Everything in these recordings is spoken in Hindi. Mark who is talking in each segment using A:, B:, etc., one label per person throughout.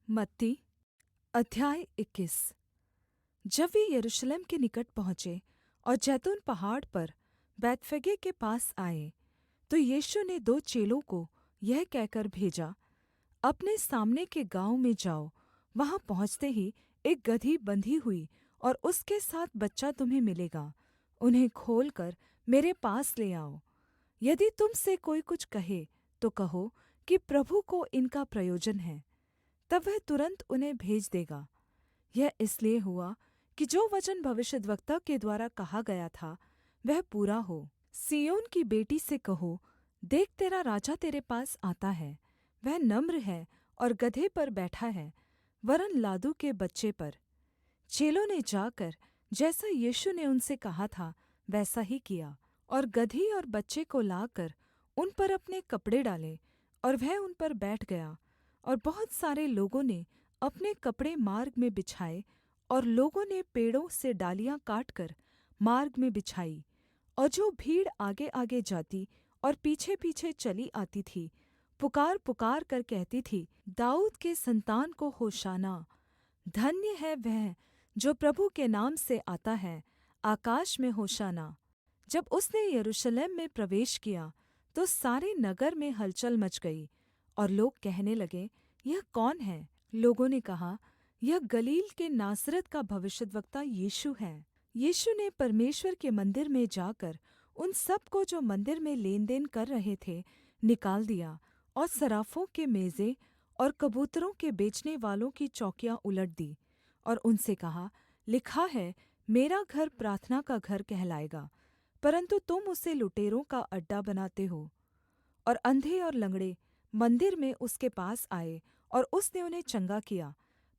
A: मत्ती अध्याय 21। जब वे यरूशलेम के निकट पहुँचे और जैतून पहाड़ पर बैतफगे के पास आए, तो यीशु ने दो चेलों को यह कहकर भेजा, अपने सामने के गाँव में जाओ। वहाँ पहुँचते ही एक गदही बंधी हुई और उसके साथ बच्चा तुम्हें मिलेगा। उन्हें खोलकर मेरे पास ले आओ। यदि तुम से कोई कुछ कहे तो कहो कि प्रभु को इनका प्रयोजन है, तब वह तुरन्त उन्हें भेज देगा। यह इसलिए हुआ कि जो वचन भविष्यद्वक्ता के द्वारा कहा गया था वह पूरा हो। सिय्योन की बेटी से कहो, देख तेरा राजा तेरे पास आता है। वह नम्र है और गदहे पर बैठा है, वरन् लादू के बच्चे पर। चेलों ने जाकर जैसा यीशु ने उनसे कहा था वैसा ही किया, और गदही और बच्चे को लाकर उन पर अपने कपड़े डाले, और वह उन पर बैठ गया। और बहुत सारे लोगों ने अपने कपड़े मार्ग में बिछाए, और लोगों ने पेड़ों से डालियाँ काटकर मार्ग में बिछाई। और जो भीड़ आगेआगे जाती और पीछेपीछे चली आती थी, पुकार पुकार कर कहती थी, दाऊद के सन्तान को होशाना। धन्य है वह जो प्रभु के नाम से आता है, आकाश में होशाना। जब उसने यरूशलेम में प्रवेश किया तो सारे नगर में हलचल मच गई, और लोग कहने लगे, यह कौन है? लोगों ने कहा, यह गलील के नासरत का भविष्यद्वक्ता यीशु है। यीशु ने परमेश्वर के मंदिर में जाकर उन सब को जो मंदिर में लेनदेन कर रहे थे निकाल दिया, और सराफों के मेजे और कबूतरों के बेचने वालों की चौकियाँ उलट दी, और उनसे कहा, लिखा है, मेरा घर प्रार्थना का घर कहलाएगा, परन्तु तुम उसे लुटेरों का अड्डा बनाते हो। और अंधे और लंगड़े मंदिर में उसके पास आए, और उसने उन्हें चंगा किया।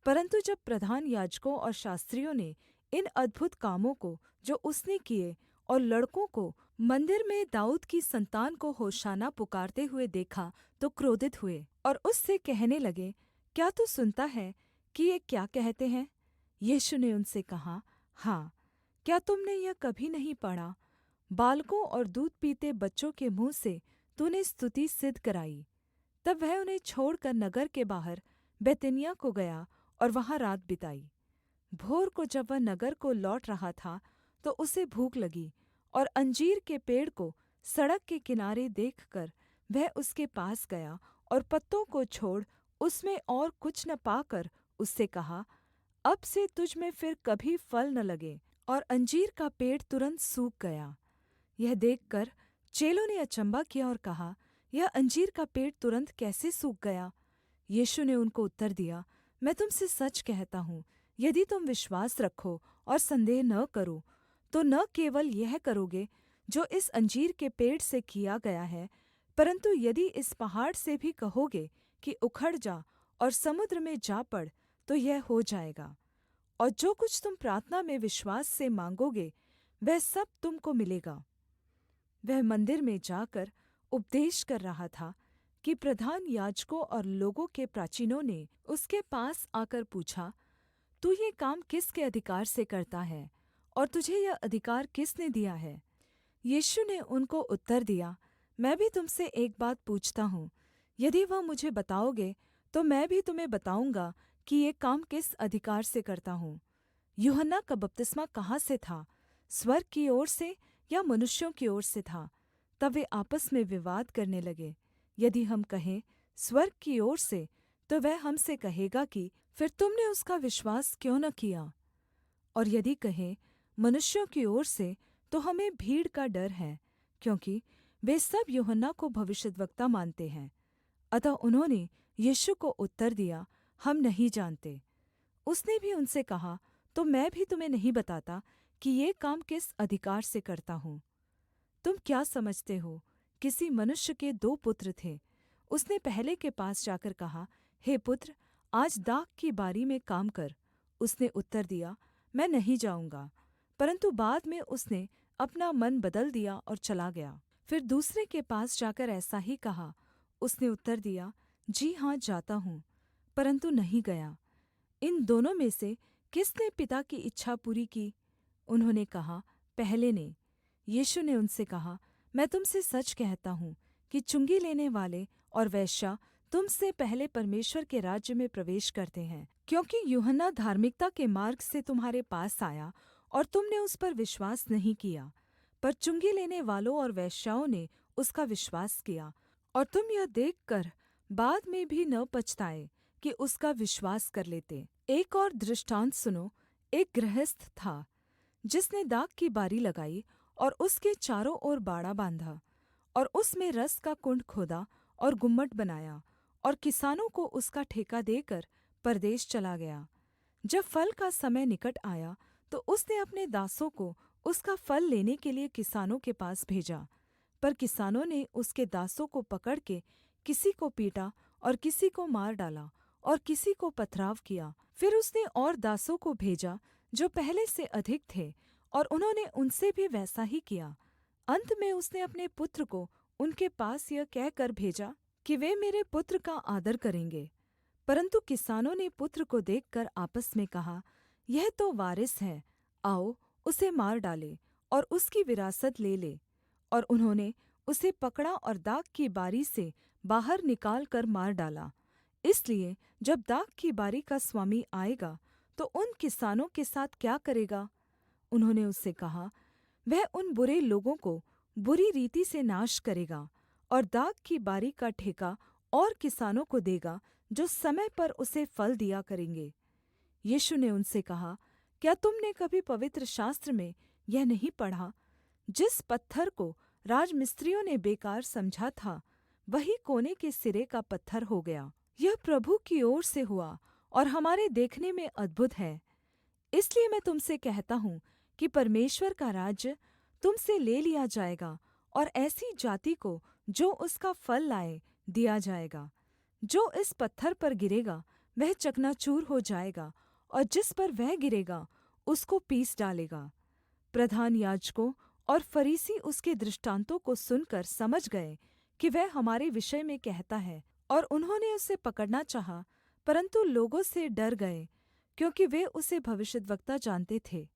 A: परन्तु जब प्रधान याजकों और शास्त्रियों ने इन अद्भुत कामों को जो उसने किए और लड़कों को मंदिर में दाऊद की संतान को होशाना पुकारते हुए देखा, तो क्रोधित हुए और उससे कहने लगे, क्या तू सुनता है कि ये क्या कहते हैं? यीशु ने उनसे कहा, हाँ, क्या तुमने यह कभी नहीं पढ़ा, बालकों और दूध पीते बच्चों के मुँह से तूने स्तुति सिद्ध कराई। तब वह उन्हें छोड़कर नगर के बाहर बैतनिय्याह को गया और वहाँ रात बिताई। भोर को जब वह नगर को लौट रहा था तो उसे भूख लगी, और अंजीर के पेड़ को सड़क के किनारे देखकर वह उसके पास गया, और पत्तों को छोड़ उसमें और कुछ न पाकर उससे कहा, अब से तुझ में फिर कभी फल न लगे। और अंजीर का पेड़ तुरन्त सूख गया। यह देखकर चेलों ने अचम्भा किया और कहा, यह अंजीर का पेड़ तुरन्त कैसे सूख गया? यीशु ने उनको उत्तर दिया, मैं तुम से सच कहता हूँ, यदि तुम विश्वास रखो और संदेह न करो, तो न केवल यह करोगे जो इस अंजीर के पेड़ से किया गया है, परन्तु यदि इस पहाड़ से भी कहोगे कि उखड़ जा और समुद्र में जा पड़, तो यह हो जाएगा। और जो कुछ तुम प्रार्थना में विश्वास से माँगोगे वह सब तुम को मिलेगा। वह मंदिर में जाकर उपदेश कर रहा था कि प्रधान याजकों और लोगों के प्राचीनों ने उसके पास आकर पूछा, तू ये काम किसके अधिकार से करता है, और तुझे यह अधिकार किसने दिया है? यीशु ने उनको उत्तर दिया, मैं भी तुमसे एक बात पूछता हूँ, यदि वह मुझे बताओगे तो मैं भी तुम्हें बताऊँगा कि ये काम किस अधिकार से करता हूँ। यूहन्ना का बपतिस्मा कहाँ से था, स्वर्ग की ओर से या मनुष्यों की ओर से था? तब वे आपस में विवाद करने लगे। यदि हम कहें स्वर्ग की ओर से, तो वह हमसे कहेगा कि फिर तुमने उसका विश्वास क्यों न किया? और यदि कहें मनुष्यों की ओर से, तो हमें भीड़ का डर है, क्योंकि वे सब यूहन्ना को भविष्यद्वक्ता मानते हैं। अतः उन्होंने यीशु को उत्तर दिया, हम नहीं जानते। उसने भी उनसे कहा, तो मैं भी तुम्हें नहीं बताता कि ये काम किस अधिकार से करता हूँ। तुम क्या समझते हो? किसी मनुष्य के दो पुत्र थे। उसने पहले के पास जाकर कहा, हे पुत्र, आज दाख की बारी में काम कर। उसने उत्तर दिया, मैं नहीं जाऊँगा। परन्तु बाद में उसने अपना मन बदल दिया और चला गया। फिर दूसरे के पास जाकर ऐसा ही कहा। उसने उत्तर दिया, जी हाँ, जाता हूँ, परन्तु नहीं गया। इन दोनों में से किसने पिता की इच्छा पूरी की? उन्होंने कहा, पहले ने। यीशु ने उनसे कहा, मैं तुम से सच कहता हूँ कि चुंगी लेने वाले और वेश्या तुम से पहले परमेश्वर के राज्य में प्रवेश करते हैं। क्योंकि यूहन्ना धार्मिकता के मार्ग से तुम्हारे पास आया और तुमने उस पर विश्वास नहीं किया, पर चुंगी लेने वालों और वेश्याओं ने उसका विश्वास किया। और तुम यह देखकर बाद में भी न पछताए कि उसका विश्वास कर लेते। एक और दृष्टान्त सुनो। एक गृहस्थ था जिसने दाख की बारी लगाई और उसके चारों ओर बाड़ा बाँधा और उसमें रस का कुण्ड खोदा और गुम्मट बनाया और किसानों को उसका ठेका देकर परदेश चला गया। जब फल का समय निकट आया तो उसने अपने दासों को उसका फल लेने के लिए किसानों के पास भेजा। पर किसानों ने उसके दासों को पकड़ के किसी को पीटा और किसी को मार डाला और किसी को पथराव किया। फिर उसने और दासों को भेजा जो पहले से अधिक थे, और उन्होंने उनसे भी वैसा ही किया। अन्त में उसने अपने पुत्र को उनके पास यह कहकर भेजा कि वे मेरे पुत्र का आदर करेंगे। परन्तु किसानों ने पुत्र को देखकर आपस में कहा, यह तो वारिस है, आओ उसे मार डालें और उसकी विरासत ले लें। और उन्होंने उसे पकड़ा और दाख की बारी से बाहर निकालकर मार डाला। इसलिए जब दाख की बारी का स्वामी आएगा तो उन किसानों के साथ क्या करेगा? उन्होंने उससे कहा, वह उन बुरे लोगों को बुरी रीति से नाश करेगा और दाख की बारी का ठेका और किसानों को देगा जो समय पर उसे फल दिया करेंगे। यीशु ने उनसे कहा, क्या तुमने कभी पवित्र शास्त्र में यह नहीं पढ़ा, जिस पत्थर को राजमिस्त्रियों ने बेकार समझा था, वही कोने के सिरे का पत्थर हो गया। यह प्रभु की ओर से हुआ और हमारे देखने में अद्भुत है। इसलिए मैं तुमसे कहता हूँ कि परमेश्वर का राज्य तुम से ले लिया जाएगा और ऐसी जाति को जो उसका फल लाए दिया जाएगा। जो इस पत्थर पर गिरेगा वह चकनाचूर हो जाएगा, और जिस पर वह गिरेगा उसको पीस डालेगा। प्रधान याजकों और फरीसी उसके दृष्टांतों को सुनकर समझ गए कि वह हमारे विषय में कहता है, और उन्होंने उसे पकड़ना चाहा, परन्तु लोगों से डर गए, क्योंकि वे उसे भविष्यद्वक्ता जानते थे।